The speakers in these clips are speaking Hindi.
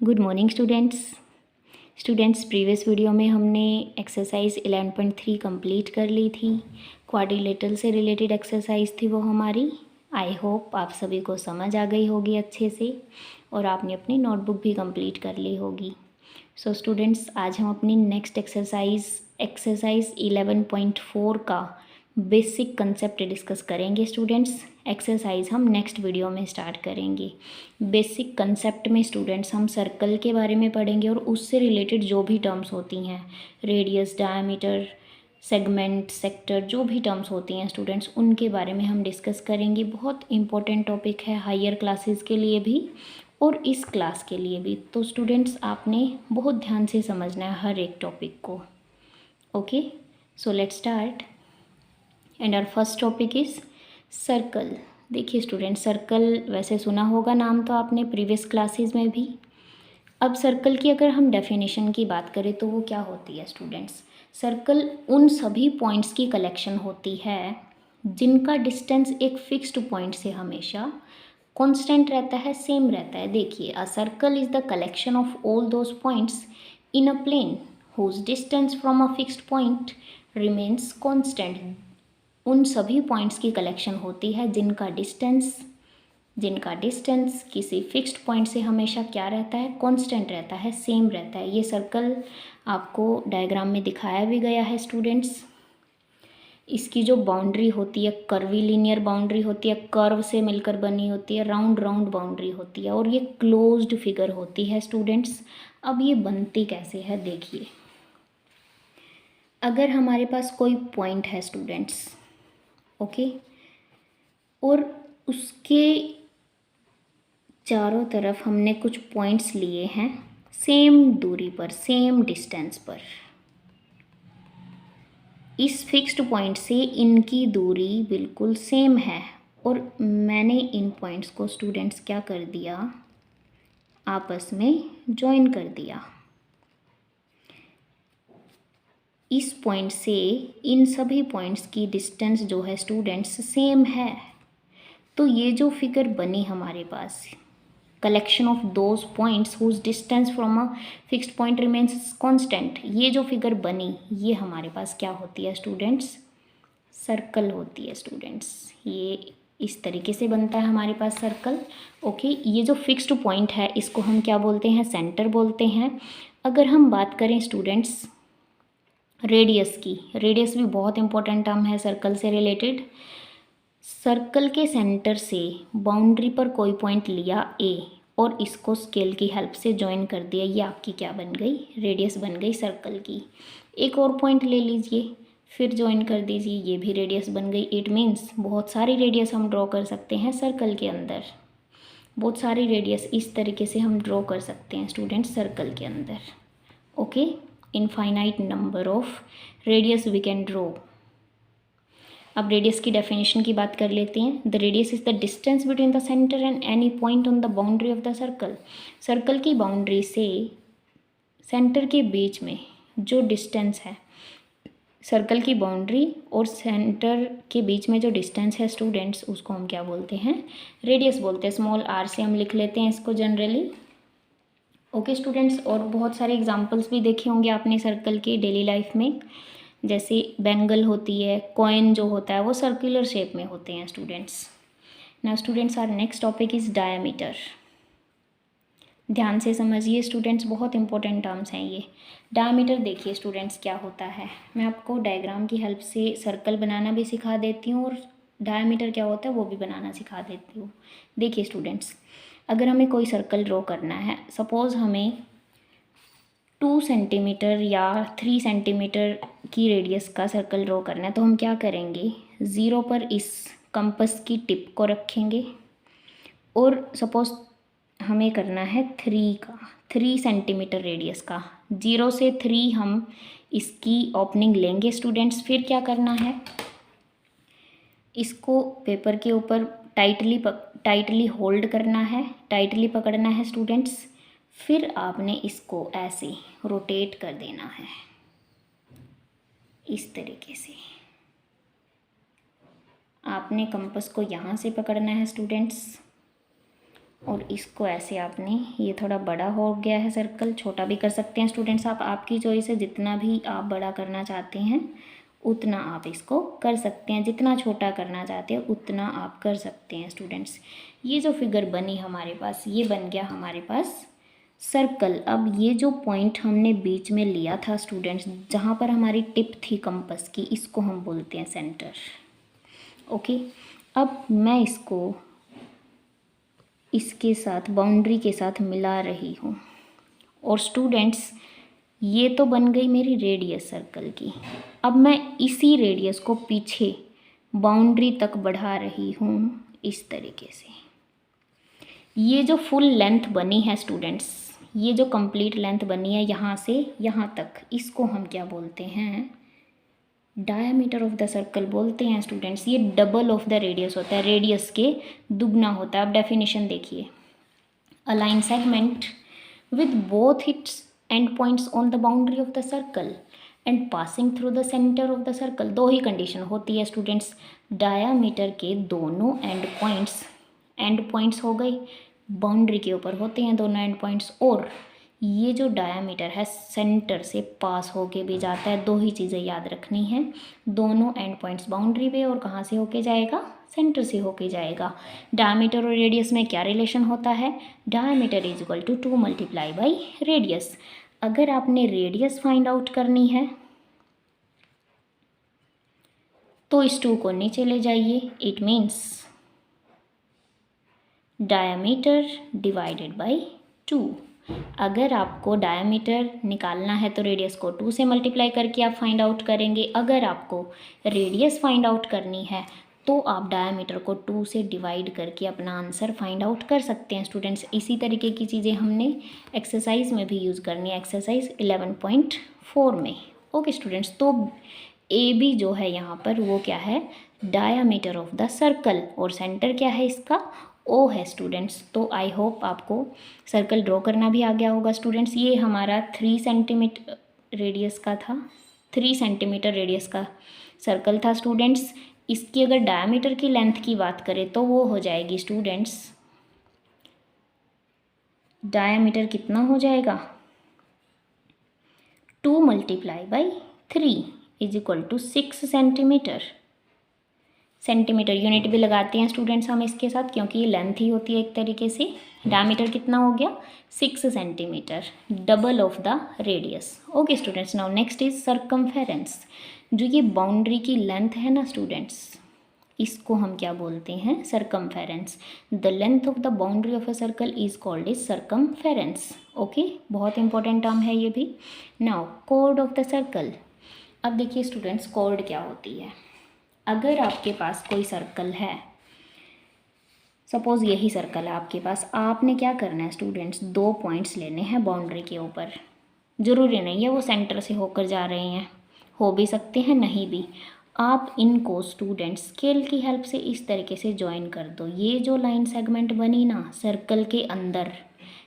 Good morning students previous video में हमने एक्सरसाइज 11.3 कंप्लीट कर ली थी। क्वाड्रिलेटरल से रिलेटेड एक्सरसाइज थी वो हमारी। आई होप आप सभी को समझ आ गई होगी अच्छे से और आपने अपनी नोटबुक भी कंप्लीट कर ली होगी। सो स्टूडेंट्स, आज हम अपनी नेक्स्ट एक्सरसाइज 11.4 का बेसिक कंसेप्ट डिस्कस करेंगे। स्टूडेंट्स, एक्सरसाइज हम नेक्स्ट वीडियो में स्टार्ट करेंगे। बेसिक कंसेप्ट में स्टूडेंट्स हम सर्कल के बारे में पढ़ेंगे और उससे रिलेटेड जो भी टर्म्स होती हैं, रेडियस, डायमीटर, सेगमेंट, सेक्टर, जो भी टर्म्स होती हैं स्टूडेंट्स, उनके बारे में हम डिस्कस करेंगे। बहुत इंपॉर्टेंट टॉपिक है हायर क्लासेस के लिए भी और इस क्लास के लिए भी। तो स्टूडेंट्स, आपने बहुत ध्यान से समझना है हर एक टॉपिक को। Okay, so let's start. And our first topic is circle. देखिए स्टूडेंट, सर्कल वैसे सुना होगा नाम तो आपने प्रीवियस क्लासेस में भी। अब सर्कल की अगर हम डेफिनेशन की बात करें तो वो क्या होती है स्टूडेंट्स? सर्कल उन सभी पॉइंट्स की कलेक्शन होती है जिनका डिस्टेंस एक फिक्स्ड पॉइंट से हमेशा कांस्टेंट रहता है, सेम रहता है। देखिए, a circle is the collection of all those points in a plane whose distance from a fixed point remains constant. उन सभी पॉइंट्स की कलेक्शन होती है जिनका डिस्टेंस किसी फिक्स्ड पॉइंट से हमेशा क्या रहता है? कांस्टेंट रहता है, सेम रहता है। ये सर्कल आपको डायग्राम में दिखाया भी गया है स्टूडेंट्स। इसकी जो बाउंड्री होती है, कर्वी लीनियर बाउंड्री होती है, कर्व से मिलकर बनी होती है, राउंड राउंड बाउंड्री होती है और ये क्लोज्ड फिगर होती है स्टूडेंट्स। अब ये बनती कैसे है देखिए। अगर हमारे पास कोई पॉइंट है स्टूडेंट्स, ओके, और उसके चारों तरफ हमने कुछ पॉइंट्स लिए हैं सेम दूरी पर, सेम डिस्टेंस पर। इस फिक्स्ड पॉइंट से इनकी दूरी बिल्कुल सेम है और मैंने इन पॉइंट्स को स्टूडेंट्स क्या कर दिया? आपस में जॉइन कर दिया। इस पॉइंट से इन सभी पॉइंट्स की डिस्टेंस जो है स्टूडेंट्स सेम है। तो ये जो फिगर बनी हमारे पास, collection of those points whose distance from a fixed point remains constant, ये जो फिगर बनी ये हमारे पास क्या होती है स्टूडेंट्स? सर्कल होती है स्टूडेंट्स। ये इस तरीके से बनता है हमारे पास सर्कल। ओके, ये जो फिक्स्ड पॉइंट है इसको हम क्या बोलते हैं? सेंटर बोलते हैं। अगर हम बात करें स्टूडेंट्स रेडियस की, रेडियस भी बहुत इंपॉर्टेंट टर्म है सर्कल से रिलेटेड। सर्कल के सेंटर से बाउंड्री पर कोई पॉइंट लिया ए और इसको स्केल की हेल्प से जॉइन कर दिया, ये आपकी क्या बन गई? रेडियस बन गई सर्कल की। एक और पॉइंट ले लीजिए, फिर जॉइन कर दीजिए, ये भी रेडियस बन गई। इट मीन्स बहुत सारी रेडियस हम ड्रॉ कर सकते हैं सर्कल के अंदर। बहुत सारी रेडियस इस तरीके से हम ड्रॉ कर सकते हैं स्टूडेंट सर्कल के अंदर। Okay, infinite number of radius we can draw. अब रेडियस की डेफिनेशन की बात कर लेते हैं। The radius is the distance between the centre and any point on the boundary of the circle. Circle की बाउंड्री से सेंटर के बीच में जो डिस्टेंस है, सर्कल की बाउंड्री और सेंटर के बीच में जो डिस्टेंस है स्टूडेंट्स, उसको हम क्या बोलते हैं? रेडियस बोलते हैं। स्मॉल आर से हम लिख लेते हैं इसको जनरली। ओके स्टूडेंट्स, और बहुत सारे एग्जांपल्स भी देखे होंगे आपने सर्कल के डेली लाइफ में। जैसे बैंगल होती है, कॉइन जो होता है वो सर्कुलर शेप में होते हैं students. Now students, our next topic is diameter. ध्यान से समझिए स्टूडेंट्स, बहुत इंपॉर्टेंट टर्म्स हैं ये। डायमीटर देखिए स्टूडेंट्स क्या होता है। मैं आपको डायग्राम की हेल्प से सर्कल बनाना भी सिखा देती हूँ और डायमीटर क्या होता है वो भी बनाना सिखा देती हूँ। देखिए स्टूडेंट्स, अगर हमें कोई सर्कल ड्रॉ करना है, सपोज़ हमें 2 सेंटीमीटर या 3 सेंटीमीटर की रेडियस का सर्कल ड्रॉ करना है, तो हम क्या करेंगे? ज़ीरो पर इस कंपस की टिप को रखेंगे और सपोज़ हमें करना है 3 सेंटीमीटर रेडियस का। 0 से 3 हम इसकी ओपनिंग लेंगे स्टूडेंट्स। फिर क्या करना है? इसको पेपर के ऊपर टाइटली होल्ड करना है, टाइटली पकड़ना है स्टूडेंट्स। फिर आपने इसको ऐसे रोटेट कर देना है इस तरीके से। आपने कंपास को यहाँ से पकड़ना है स्टूडेंट्स और इसको ऐसे आपने, ये थोड़ा बड़ा हो गया है सर्कल, छोटा भी कर सकते हैं स्टूडेंट्स आप, आपकी चॉइस है, जितना भी आप बड़ा करना चाहते हैं उतना आप इसको कर सकते हैं, जितना छोटा करना चाहते हैं उतना आप कर सकते हैं स्टूडेंट्स। ये जो फिगर बनी हमारे पास, ये बन गया हमारे पास सर्कल। अब ये जो पॉइंट हमने बीच में लिया था स्टूडेंट्स, जहाँ पर हमारी टिप थी कंपास की, इसको हम बोलते हैं सेंटर। ओके, अब मैं इसको इसके साथ बाउंड्री के साथ मिला रही हूँ, और स्टूडेंट्स ये तो बन गई मेरी रेडियस सर्कल की। अब मैं इसी रेडियस को पीछे बाउंड्री तक बढ़ा रही हूँ इस तरीके से। ये जो फुल लेंथ बनी है स्टूडेंट्स, ये जो कंप्लीट लेंथ बनी है यहाँ से यहाँ तक, इसको हम क्या बोलते हैं, डायमीटर ऑफ द सर्कल बोलते हैं स्टूडेंट्स। ये डबल ऑफ द रेडियस होता है, रेडियस के दुगना होता है। अब डेफिनेशन देखिए, a line segment with both it's and points on the boundary of the circle and passing through the centre of the circle. दो ही कंडीशन होती है स्टूडेंट्स, डायामीटर के दोनों एंड पॉइंट्स हो गए, बाउंड्री के ऊपर होते हैं दोनों एंड पॉइंट्स, और ये जो डायामीटर है सेंटर से पास होके भी जाता है। दो ही चीज़ें याद रखनी है, दोनों एंड पॉइंट्स बाउंड्री पे, और कहाँ से होके जाएगा, सेंटर से होके जाएगा। डायमीटर और रेडियस में क्या रिलेशन होता है, diameter is equal to 2 multiply by radius. अगर आपने रेडियस फाइंड आउट करनी है तो इस 2 को नीचे ले जाइए, it means diameter divided by 2। अगर आपको डायमीटर निकालना है तो रेडियस को 2 से मल्टीप्लाई करके आप फाइंड आउट करेंगे। अगर आपको रेडियस फाइंड आउट करनी है तो आप डायमीटर को 2 से डिवाइड करके अपना आंसर फाइंड आउट कर सकते हैं स्टूडेंट्स। इसी तरीके की चीज़ें हमने एक्सरसाइज में भी यूज़ करनी है, एक्सरसाइज 11.4 में। ओके स्टूडेंट्स, तो ए बी जो है यहाँ पर वो क्या है, डायमीटर ऑफ द सर्कल, और सेंटर क्या है इसका, ओ है स्टूडेंट्स। तो आई होप आपको सर्कल ड्रॉ करना भी आ गया होगा स्टूडेंट्स। ये हमारा 3 सेंटीमीटर रेडियस का था, 3 सेंटीमीटर रेडियस का सर्कल था स्टूडेंट्स। इसकी अगर डायमीटर की लेंथ की बात करें तो वो हो जाएगी स्टूडेंट्स, डायमीटर कितना हो जाएगा, 2 multiply by 3 is equal to 6 centimetre. Centimetre unit भी लगाते हैं स्टूडेंट्स हम इसके साथ, क्योंकि ये लेंथ ही होती है एक तरीके से। डायमीटर कितना हो गया, 6 centimetre, double of the radius. Okay students, now next is circumference. जो ये बाउंड्री की लेंथ है ना स्टूडेंट्स, इसको हम क्या बोलते हैं, circumference. The length of the boundary of a circle is called is circumference. Okay, बहुत इंपॉर्टेंट टर्म है ये भी। Now chord of the circle. अब देखिए स्टूडेंट्स, कॉर्ड क्या होती है। अगर आपके पास कोई सर्कल है, सपोज़ यही सर्कल है आपके पास, आपने क्या करना है स्टूडेंट्स, 2 पॉइंट्स लेने हैं बाउंड्री के ऊपर। ज़रूरी नहीं है वो सेंटर से होकर जा रहे हैं, हो भी सकते हैं नहीं भी। आप इनको स्टूडेंट्स स्केल की हेल्प से इस तरीके से ज्वाइन कर दो। ये जो लाइन सेगमेंट बनी ना सर्कल के अंदर,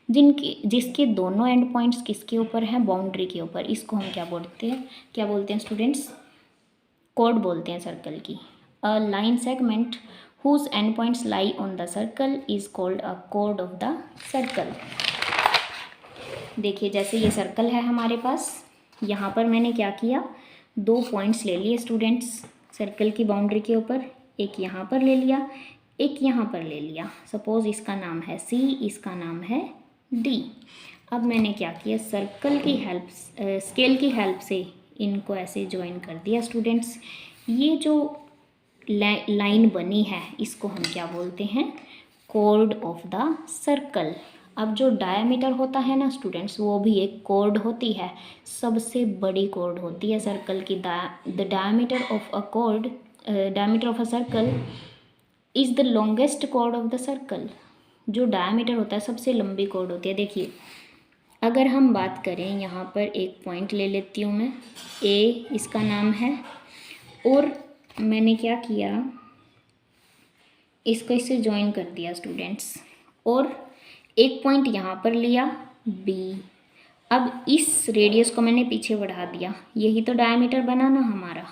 जिसके दोनों एंड पॉइंट्स किसके ऊपर हैं, बाउंड्री के ऊपर, इसको हम क्या बोलते हैं स्टूडेंट्स, कॉर्ड बोलते हैं सर्कल की। A line segment whose endpoints lie on the circle is called a chord of the circle। देखिए जैसे ये सर्कल है हमारे पास, यहाँ पर मैंने क्या किया, 2 पॉइंट्स ले लिए स्टूडेंट्स सर्कल की बाउंड्री के ऊपर, एक यहाँ पर ले लिया, एक यहाँ पर ले लिया। सपोज़ इसका नाम है C, इसका नाम है D। अब मैंने क्या किया, सर्कल की हेल्प, स्केल की हेल्प से इनको ऐसे ज्वाइन कर दिया स्टूडेंट्स। ये जो लाइन बनी है इसको हम क्या बोलते हैं, कॉर्ड ऑफ द सर्कल। अब जो डायमीटर होता है ना स्टूडेंट्स, वो भी एक कॉर्ड होती है, सबसे बड़ी कॉर्ड होती है सर्कल की। The diameter of a cord, diameter of a circle is the longest chord of the circle. जो डायमीटर होता है सबसे लंबी कॉर्ड होती है। देखिए अगर हम बात करें, यहाँ पर एक पॉइंट ले लेती हूँ मैं, ए इसका नाम है, और मैंने क्या किया, इसको इससे ज्वाइन कर दिया स्टूडेंट्स, और एक पॉइंट यहाँ पर लिया बी। अब इस रेडियस को मैंने पीछे बढ़ा दिया, यही तो डायमीटर बना ना हमारा।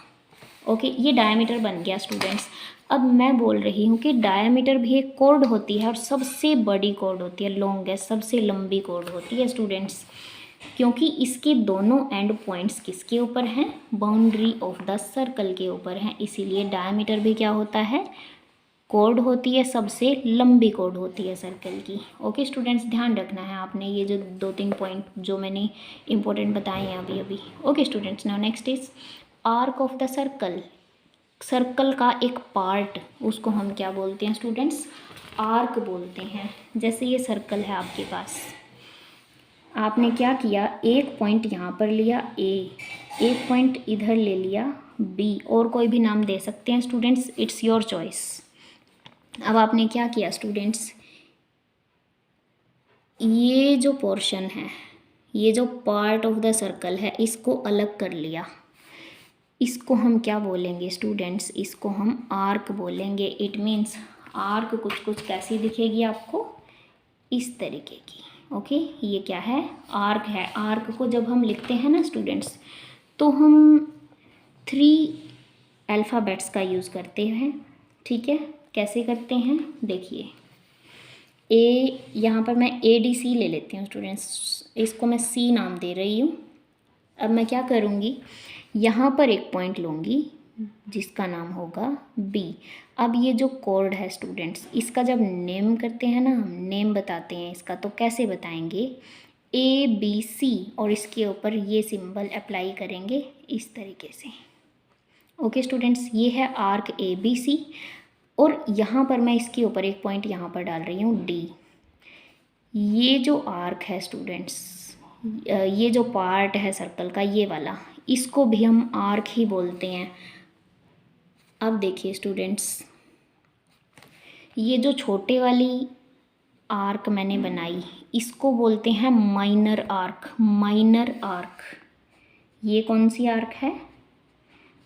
ओके, ये डायमीटर बन गया स्टूडेंट्स। अब मैं बोल रही हूँ कि डायमीटर भी एक कॉर्ड होती है और सबसे बड़ी कॉर्ड होती है, लॉन्गेस्ट सबसे लंबी कॉर्ड होती है स्टूडेंट्स, क्योंकि इसके दोनों एंड पॉइंट्स किसके ऊपर हैं, बाउंड्री ऑफ द सर्कल के ऊपर हैं, इसीलिए डायमीटर भी क्या होता है, कॉर्ड होती है, सबसे लंबी कॉर्ड होती है सर्कल की। ओके स्टूडेंट्स, ध्यान रखना है आपने ये जो 2-3 पॉइंट जो मैंने इंपॉर्टेंट बताए हैं अभी अभी। Okay students, now next is arc of the circle. Circle का एक पार्ट, उसको हम क्या बोलते हैं स्टूडेंट्स, आर्क बोलते हैं। जैसे ये सर्कल है आपके पास, आपने क्या किया, एक पॉइंट यहाँ पर लिया ए, एक पॉइंट इधर ले लिया बी, और कोई भी नाम दे सकते हैं स्टूडेंट्स, इट्स योर चॉइस। अब आपने क्या किया स्टूडेंट्स, ये जो पोर्शन है, ये जो पार्ट ऑफ द सर्कल है, इसको अलग कर लिया। इसको हम क्या बोलेंगे स्टूडेंट्स, इसको हम आर्क बोलेंगे। इट मीन्स आर्क कुछ कैसी दिखेगी आपको, इस तरीके की। ओके, ये क्या है, आर्क है। आर्क को जब हम लिखते हैं ना स्टूडेंट्स, तो हम 3 अल्फ़ाबेट्स का यूज़ करते हैं। ठीक है, कैसे करते हैं देखिए, ए, यहाँ पर मैं ADC ले लेती हूँ स्टूडेंट्स, इसको मैं C नाम दे रही हूँ। अब मैं क्या करूँगी, यहाँ पर एक पॉइंट लूँगी जिसका नाम होगा B। अब ये जो कॉर्ड है स्टूडेंट्स, इसका जब नेम करते हैं ना, हम नेम बताते हैं इसका, तो कैसे बताएंगे, ABC, और इसके ऊपर ये सिंबल अप्लाई करेंगे इस तरीके से। ओके स्टूडेंट्स, ये है आर्क ABC, और यहाँ पर मैं इसके ऊपर एक पॉइंट यहाँ पर डाल रही हूँ D। ये जो आर्क है स्टूडेंट्स, ये जो पार्ट है सर्कल का, ये वाला, इसको भी हम आर्क ही बोलते हैं। अब देखिए स्टूडेंट्स, ये जो छोटे वाली आर्क मैंने बनाई, इसको बोलते हैं माइनर आर्क। माइनर आर्क, ये कौन सी आर्क है,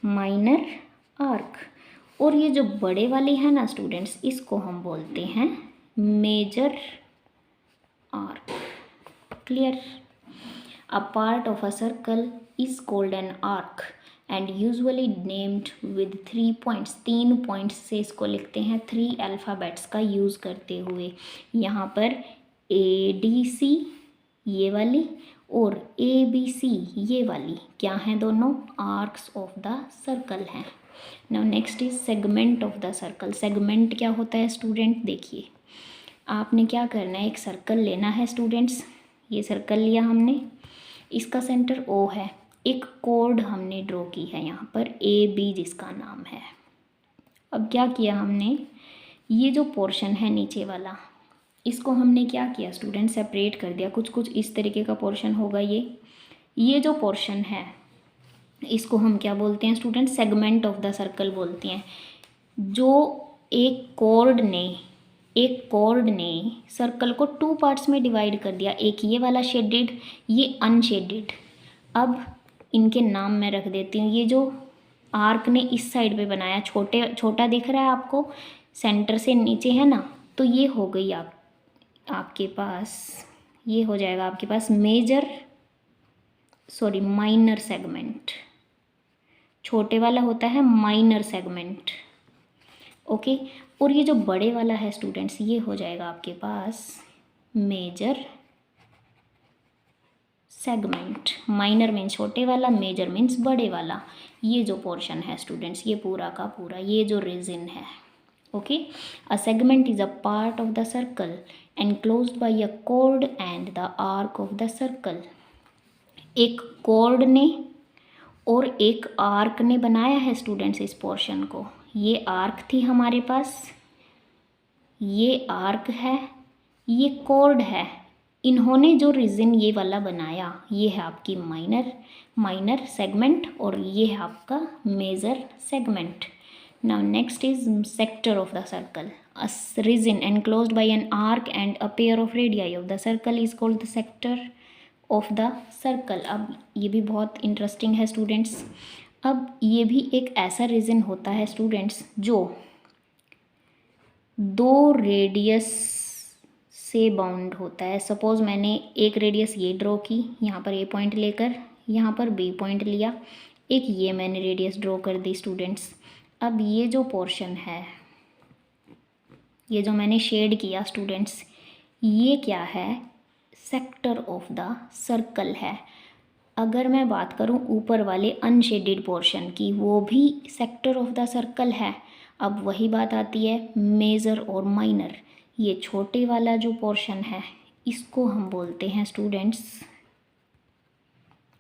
माइनर आर्क। और ये जो बड़े वाली है ना स्टूडेंट्स, इसको हम बोलते हैं major arc. Clear? A part of a circle is called an arc and usually named with 3 points. 3 points से इसको लिखते हैं, 3 अल्फ़ाबेट्स का यूज़ करते हुए। यहाँ पर ADC ये वाली और ABC ये वाली क्या हैं, दोनों आर्क्स ऑफ द सर्कल हैं। Now next is segment of the circle. Segment क्या होता है स्टूडेंट, देखिए आपने क्या करना है, एक सर्कल लेना है स्टूडेंट्स, ये सर्कल लिया हमने, इसका सेंटर O है, एक कॉर्ड हमने ड्रॉ की है यहाँ पर AB जिसका नाम है। अब क्या किया हमने, ये जो पोर्शन है नीचे वाला, इसको हमने क्या किया स्टूडेंट, सेपरेट कर दिया। कुछ इस तरीके का पोर्शन होगा ये जो पोर्शन है, इसको हम क्या बोलते हैं student, segment of the circle बोलते हैं। जो एक कॉर्ड ने सर्कल को 2 पार्ट्स में डिवाइड कर दिया, एक ये वाला शेडेड, ये अनशेडेड। अब इनके नाम मैं रख देती हूँ। ये जो आर्क ने इस साइड पे बनाया, छोटा दिख रहा है आपको, सेंटर से नीचे है ना, तो ये हो गई आपके पास, ये हो जाएगा आपके पास माइनर सेगमेंट। छोटे वाला होता है माइनर सेगमेंट। ओके, और ये जो बड़े वाला है स्टूडेंट्स, ये हो जाएगा आपके पास मेजर सेगमेंट। माइनर मीन्स छोटे वाला, मेजर मीन्स बड़े वाला। ये जो पोर्शन है स्टूडेंट्स, ये पूरा का पूरा, ये जो रीजन है। Okay, a segment is a part of the circle enclosed bye a cord and the arc of the circle. एक कॉर्ड ने और एक आर्क ने बनाया है स्टूडेंट्स इस पोर्शन को। ये आर्क थी हमारे पास, ये आर्क है, ये कॉर्ड है। इन्होंने जो रीजन ये वाला बनाया, ये है आपकी माइनर सेगमेंट, और ये है आपका major segment. Now next is sector of the circle. A region enclosed by an arc and a pair of radii of the circle is called the sector of the circle. अब ये भी बहुत इंटरेस्टिंग है स्टूडेंट्स। अब ये भी एक ऐसा रीजन होता है स्टूडेंट्स जो 2 रेडियस से बाउंड होता है। सपोज़ मैंने एक रेडियस ये ड्रॉ की, यहाँ पर A पॉइंट लेकर, यहाँ पर B पॉइंट लिया, एक ये मैंने रेडियस ड्रॉ कर दी स्टूडेंट्स। अब ये जो पोर्शन है ये जो मैंने शेड किया स्टूडेंट्स, ये क्या है, सेक्टर ऑफ द सर्कल है। अगर मैं बात करूं ऊपर वाले अनशेडेड पोर्शन की, वो भी सेक्टर ऑफ द सर्कल है। अब वही बात आती है मेजर और माइनर। ये छोटे वाला जो पोर्शन है इसको हम बोलते हैं स्टूडेंट्स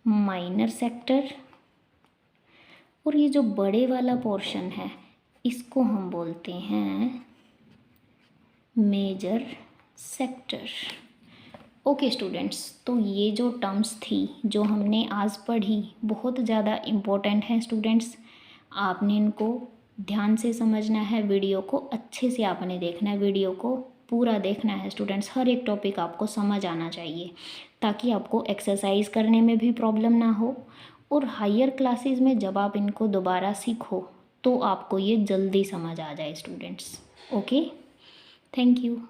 माइनर सेक्टर, और ये जो बड़े वाला पोर्शन है इसको हम बोलते हैं मेजर सेक्टर। ओके स्टूडेंट्स, तो ये जो टर्म्स थी जो हमने आज पढ़ी बहुत ज़्यादा इम्पोर्टेंट है स्टूडेंट्स। आपने इनको ध्यान से समझना है, वीडियो को अच्छे से आपने देखना है, वीडियो को पूरा देखना है स्टूडेंट्स। हर एक टॉपिक आपको समझ आना चाहिए ताकि आपको एक्सरसाइज करने में भी प्रॉब्लम ना हो, और हायर क्लासेस में जब आप इनको दोबारा सीखो तो आपको ये जल्दी समझ आ जाए स्टूडेंट्स। Okay, thank you.